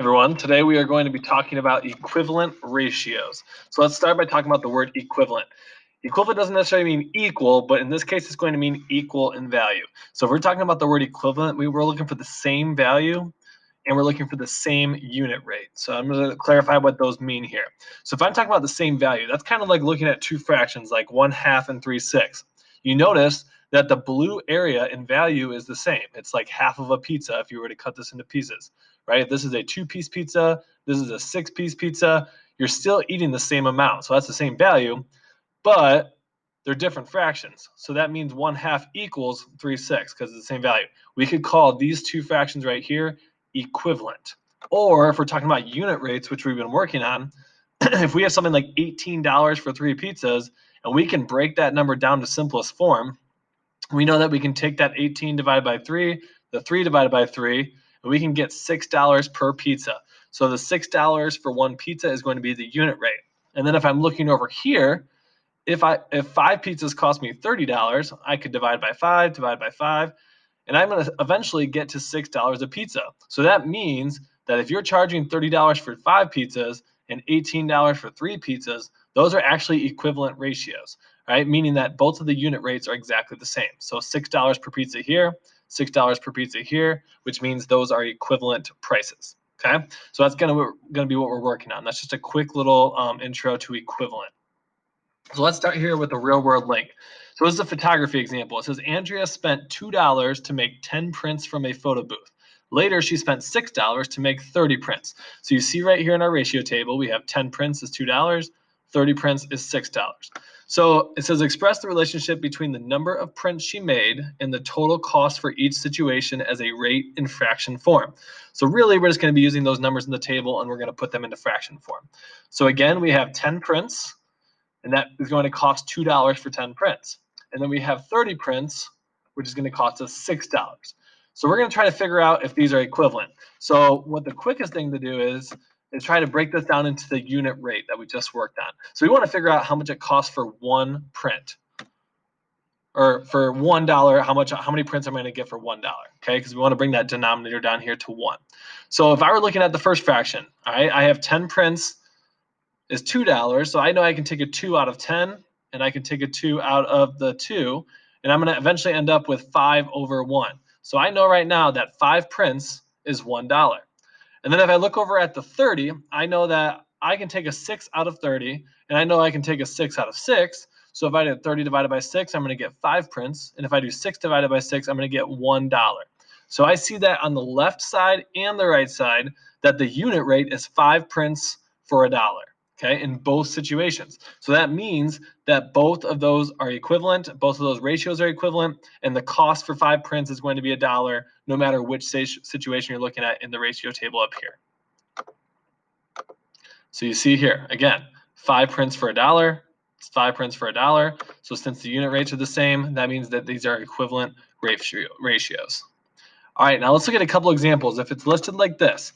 Everyone. Today we are going to be talking about equivalent ratios. So let's start by talking about the word equivalent. Equivalent doesn't necessarily mean equal, but in this case it's going to mean equal in value. So if we're talking about the word equivalent, we're looking for the same value and we're looking for the same unit rate. So I'm going to clarify what those mean here. So if I'm talking about the same value, that's kind of like looking at two fractions like 1/2 and 3/6. You notice that the blue area in value is the same. It's like half of a pizza if you were to cut this into pieces, right? If this is a 2-piece pizza, this is a 6-piece pizza, you're still eating the same amount. So that's the same value, but they're different fractions. So that means 1/2 equals 3/6 because it's the same value. We could call these two fractions right here equivalent. Or if we're talking about unit rates, which we've been working on, if we have something like $18 for 3 pizzas, and we can break that number down to simplest form, we know that we can take that 18 divided by 3, the 3 divided by 3, and we can get $6 per pizza. So the $6 for one pizza is going to be the unit rate. And then if I'm looking over here, if 5 pizzas cost me $30, I could divide by 5, and I'm going to eventually get to $6 a pizza. So that means that if you're charging $30 for 5 pizzas and $18 for 3 pizzas, those are actually equivalent ratios, right? Meaning that both of the unit rates are exactly the same. So $6 per pizza here, $6 per pizza here, which means those are equivalent prices. Okay, so that's going to be what we're working on. That's just a quick little intro to equivalent. So let's start here with a real world link. So this is a photography example. It says Andrea spent $2 to make 10 prints from a photo booth. Later, she spent $6 to make 30 prints. So you see right here in our ratio table, we have 10 prints is $2, 30 prints is $6. So it says express the relationship between the number of prints she made and the total cost for each situation as a rate in fraction form. So really, we're just going to be using those numbers in the table and we're going to put them into fraction form. So again, we have 10 prints, and that is going to cost $2 for 10 prints. And then we have 30 prints, which is going to cost us $6. So we're going to try to figure out if these are equivalent. So what the quickest thing to do is try to break this down into the unit rate that we just worked on. So we want to figure out how much it costs for one print. Or for $1, how many prints am I going to get for $1? Okay, because we want to bring that denominator down here to 1. So if I were looking at the first fraction, all right, I have 10 prints is $2. So I know I can take a 2 out of 10, and I can take a 2 out of the 2, and I'm going to eventually end up with 5 over 1. So I know right now that 5 prints is $1. And then if I look over at the 30, I know that I can take a 6 out of 30, and I know I can take a 6 out of 6. So if I do 30 divided by 6, I'm going to get 5 prints. And if I do 6 divided by 6, I'm going to get $1. So I see that on the left side and the right side that the unit rate is 5 prints for $1. Okay, in both situations. So that means that both of those are equivalent, both of those ratios are equivalent, and the cost for 5 prints is going to be $1, no matter which situation you're looking at in the ratio table up here. So you see here, again, 5 prints for $1, it's 5 prints for $1. So since the unit rates are the same, that means that these are equivalent ratios. All right, now let's look at a couple examples. If it's listed like this,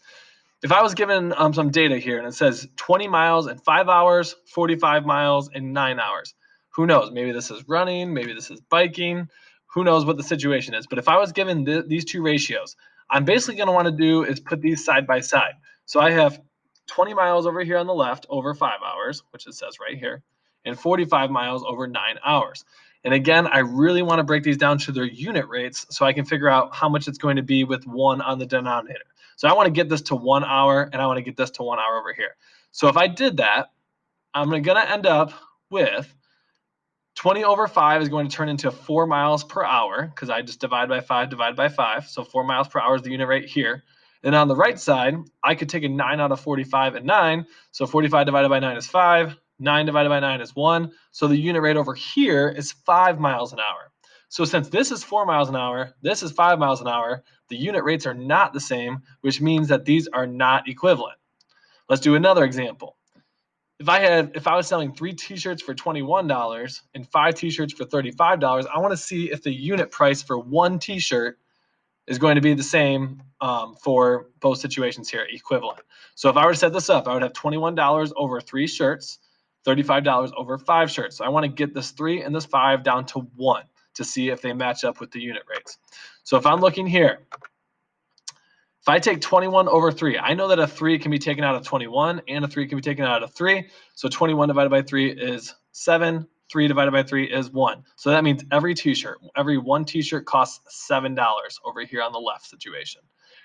if I was given some data here and it says 20 miles in 5 hours, 45 miles in 9 hours, who knows? Maybe this is running, maybe this is biking, who knows what the situation is. But if I was given these two ratios, I'm basically going to want to do is put these side by side. So I have 20 miles over here on the left over 5 hours, which it says right here, and 45 miles over 9 hours. And again, I really want to break these down to their unit rates so I can figure out how much it's going to be with 1 on the denominator. So I want to get this to 1 hour, and I want to get this to 1 hour over here. So if I did that, I'm going to end up with 20 over 5 is going to turn into 4 miles per hour because I just divide by 5. So 4 miles per hour is the unit rate here. And on the right side, I could take a 9 out of 45 and 9. So 45 divided by 9 is 5. 9 divided by 9 is 1. So the unit rate over here is 5 miles an hour. So since this is 4 miles an hour, this is 5 miles an hour, the unit rates are not the same, which means that these are not equivalent. Let's do another example. If I was selling 3 t-shirts for $21 and 5 t-shirts for $35, I want to see if the unit price for one t-shirt is going to be the same for both situations here, equivalent. So if I were to set this up, I would have $21 over 3 shirts, $35 over 5 shirts. So I want to get this 3 and this 5 down to 1 to see if they match up with the unit rates. So if I'm looking here, If I take 21 over 3, I know that a 3 can be taken out of 21 and a 3 can be taken out of 3. So 21 divided by 3 is 7. 3 divided by 3 is 1. So that means every t-shirt, every one t-shirt costs $7 over here on the left situation.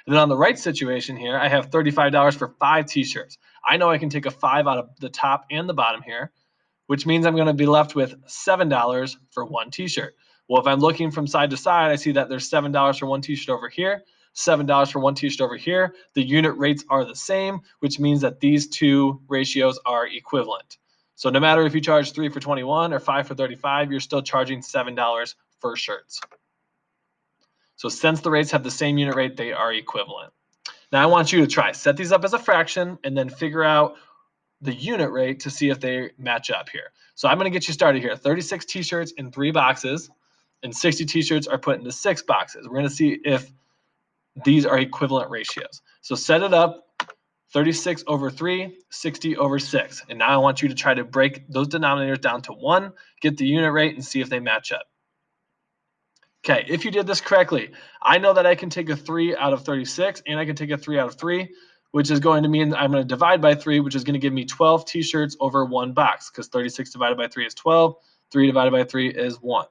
And then on the right situation here, I have $35 for 5 t-shirts. I know I can take a 5 out of the top and the bottom here, which means I'm going to be left with $7 for one t-shirt. Well, if I'm looking from side to side, I see that there's $7 for one t-shirt over here, $7 for one t-shirt over here. The unit rates are the same, which means that these two ratios are equivalent. So no matter if you charge 3 for 21 or 5 for 35, you're still charging $7 for shirts. So since the rates have the same unit rate, they are equivalent. Now I want you to try set these up as a fraction and then figure out the unit rate to see if they match up here. So I'm going to get you started here. 36 t-shirts in 3 boxes and 60 t-shirts are put into 6 boxes. We're going to see if these are equivalent ratios. So set it up 36 over 3, 60 over 6. And now I want you to try to break those denominators down to 1, get the unit rate, and see if they match up. Okay, if you did this correctly, I know that I can take a 3 out of 36 and I can take a 3 out of 3, which is going to mean I'm going to divide by 3, which is going to give me 12 t-shirts over one box because 36 divided by 3 is 12, 3 divided by 3 is 1.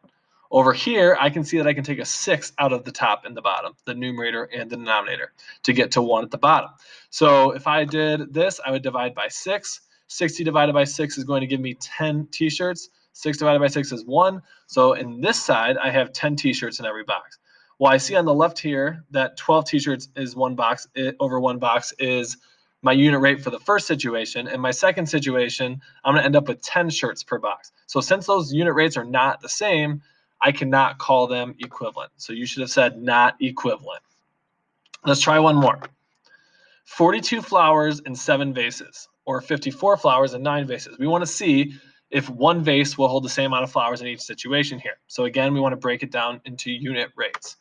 Over here, I can see that I can take a 6 out of the top and the bottom, the numerator and the denominator, to get to 1 at the bottom. So if I did this, I would divide by 6. 60 divided by 6 is going to give me 10 t-shirts. 6 divided by 6 is 1. So in this side, I have 10 t-shirts in every box. Well, I see on the left here that 12 t-shirts is one box, over one box is my unit rate for the first situation. In my second situation, I'm going to end up with 10 shirts per box. So since those unit rates are not the same, I cannot call them equivalent. So you should have said not equivalent. Let's try one more. 42 flowers in 7 vases, or 54 flowers in 9 vases. We want to see if one vase will hold the same amount of flowers in each situation here. So again, we want to break it down into unit rates.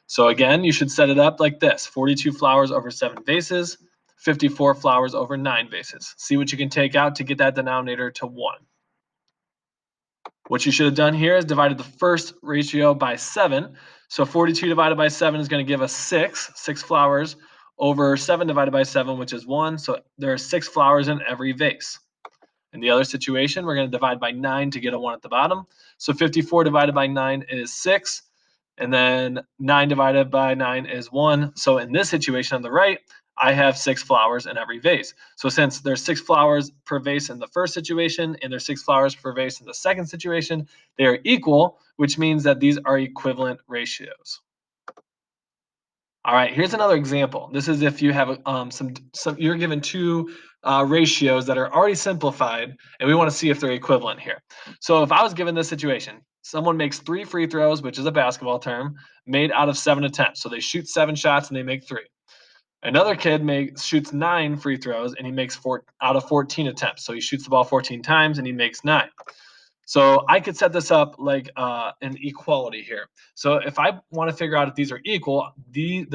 So again, you should set it up like this: 42 flowers over 7 vases, 54 flowers over 9 vases. See what you can take out to get that denominator to 1. What you should have done here is divided the first ratio by 7. So 42 divided by 7 is going to give us 6 flowers over 7 divided by 7, which is 1. So there are 6 flowers in every vase. In the other situation, we're going to divide by 9 to get a 1 at the bottom. So 54 divided by 9 is 6. And then 9 divided by 9 is 1. So in this situation on the right, I have 6 flowers in every vase. So since there's 6 flowers per vase in the first situation and there's 6 flowers per vase in the second situation, they are equal, which means that these are equivalent ratios. All right, here's another example. This is if you have some you're given two ratios that are already simplified, and we want to see if they're equivalent here. So if I was given this situation, someone makes 3 free throws, which is a basketball term, made out of 7 attempts. So they shoot 7 shots and they make 3. Another kid shoots 9 free throws and he makes 4 out of 14 attempts. So he shoots the ball 14 times and he makes 9. So I could set this up like an equality here. So if I want to figure out if these are equal, the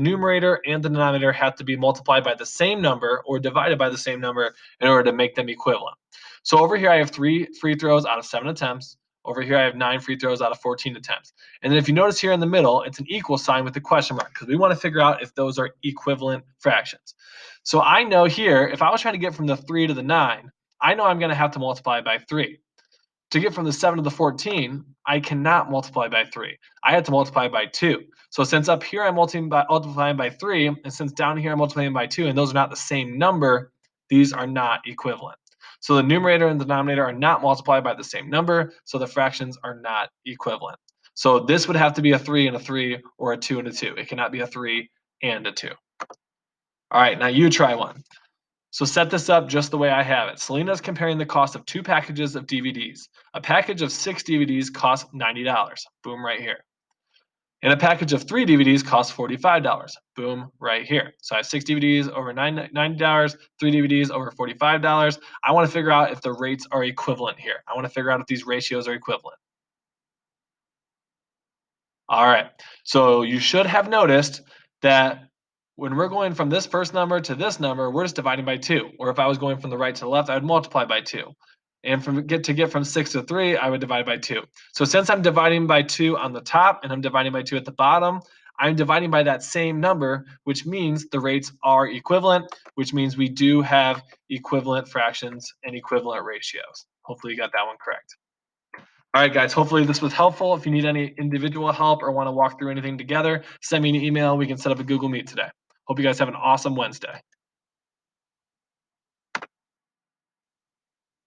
numerator and the denominator have to be multiplied by the same number or divided by the same number in order to make them equivalent. So over here I have 3 free throws out of 7 attempts. Over here I have 9 free throws out of 14 attempts. And then if you notice here in the middle, it's an equal sign with the question mark because we want to figure out if those are equivalent fractions. So I know here, if I was trying to get from the 3 to the 9, I know I'm going to have to multiply by 3. To get from the 7 to the 14, I cannot multiply by 3. I have to multiply by 2. So since up here I'm multiplying by 3, and since down here I'm multiplying by 2, and those are not the same number, these are not equivalent. So the numerator and the denominator are not multiplied by the same number, so the fractions are not equivalent. So this would have to be a 3 and a 3, or a 2 and a 2. It cannot be a 3 and a 2. All right, now you try one. So set this up just the way I have it. Selena's comparing the cost of 2 packages of DVDs. A package of 6 DVDs costs $90. Boom, right here. And a package of 3 DVDs costs $45. Boom, right here. So I have 6 DVDs over $90, 3 DVDs over $45. I want to figure out if the rates are equivalent here. I want to figure out if these ratios are equivalent. All right. So you should have noticed that when we're going from this first number to this number, we're just dividing by 2. Or if I was going from the right to the left, I would multiply by 2. And to get from 6 to 3, I would divide by 2. So since I'm dividing by 2 on the top and I'm dividing by 2 at the bottom, I'm dividing by that same number, which means the rates are equivalent, which means we do have equivalent fractions and equivalent ratios. Hopefully you got that one correct. All right, guys, hopefully this was helpful. If you need any individual help or want to walk through anything together, send me an email. We can set up a Google Meet today. Hope you guys have an awesome Wednesday.